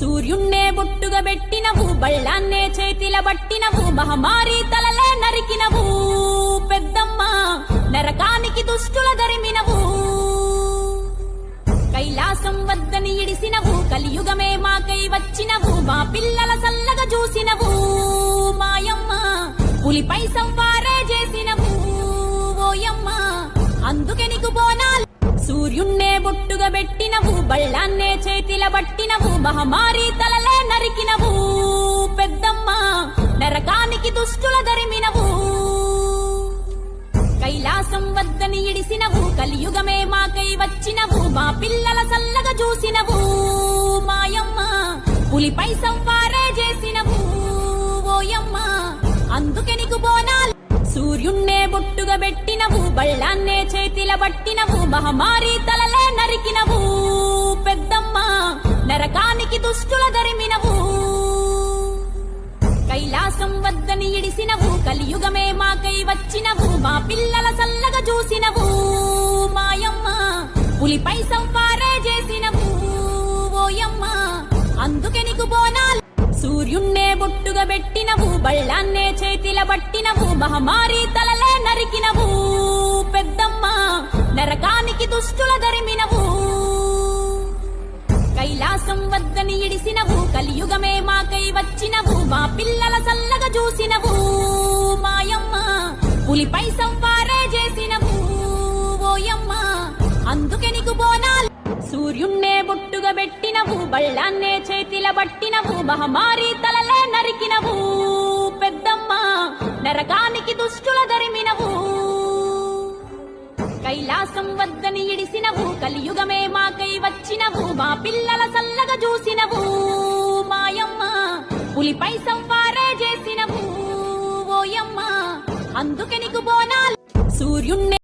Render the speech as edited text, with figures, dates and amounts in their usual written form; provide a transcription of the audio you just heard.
సూర్యున్నే బొట్టుగా పెట్టినవు, బళ్ళాన్నే చేతిల పట్టినవు, మహమారి తలలే నరికినవు పెద్దమ్మ, నరకానికి దుష్టుల దరిమినవు. కైలాసం వద్దని ఇడిసినవు, కలియుగమే మాకై వచ్చినవు, మా పిల్లల సల్లగా చూసినవు మాయమ్మ, పులిపై సంవారే చేసినవు ఓయమ్మ, అందుకే నీకు బోనాలు. సూర్యున్నే బొట్టుగా పెట్టినవు, బళ్ళాన్నే చేతిల పట్టినవు, మహమారి తలలే నరికినవు పెద్దమ్మ, నరకానికి దుష్టుల దరిమినవు. కైలాసం వద్దని ఇడిసినవు, కలియుగమే మాకై వచ్చినవు, మా పిల్లల సల్లగా చూసినవు మాయమ్మ, పులిపై సంవారే చేసినవు ఓయమ్మ, అందుకే నీకు బోనాలు. సూర్యున్నే బొట్టుగా పెట్టినవు, బళ్ళాన్నే చేతిల పట్టినవు, మహమారి తలలే నరికినవు పెద్దమ్మ, నరకానికి దుష్టుల దరిమినవు. కైలాసం వద్దని ఇడిసినవు, కలియుగమే మాకై వచ్చినవు, మా పిల్లల సల్లగా చూసినవు మాయమ్మ, పులిపై సంవారే చేసినవు ఓయమ్మ, అందుకే నీకు బోనాలు. సూర్యున్నే బొట్టుగా పెట్టినవు, బళ్ళాన్నే చేతిల పట్టినవు, మహమారి తలలే నరికినవు పెద్దమ్మ, నరకానికి దుష్టుల దరిమినవు. కైలాసం వద్దని ఇడిసినవు, కలియుగమే మాకై వచ్చినవు, మా పిల్లల సల్లగా చూసినవు మాయమ్మ, పులిపై సంవారే చేసినవు ఓయమ్మ, అందుకే నీకు బోనాలు. సూర్యున్నే బొట్టుగా పెట్టినవు, బళ్ళాన్నే చేతిల పట్టినవు, మహమారి తలలే నరికినవు పెద్దమ్మ, నరకానికి దుష్టుల దరిమినవు. కైలాసం వద్దని ఇడిసినవు, కలియుగమే మాకై వచ్చినవు, మా పిల్లల సల్లగా చూసినవు మాయమ్మ, పులిపై సంవారే చేసినవు ఓయమ్మ, అందుకే నీకు బోనాలు. సూర్యున్నే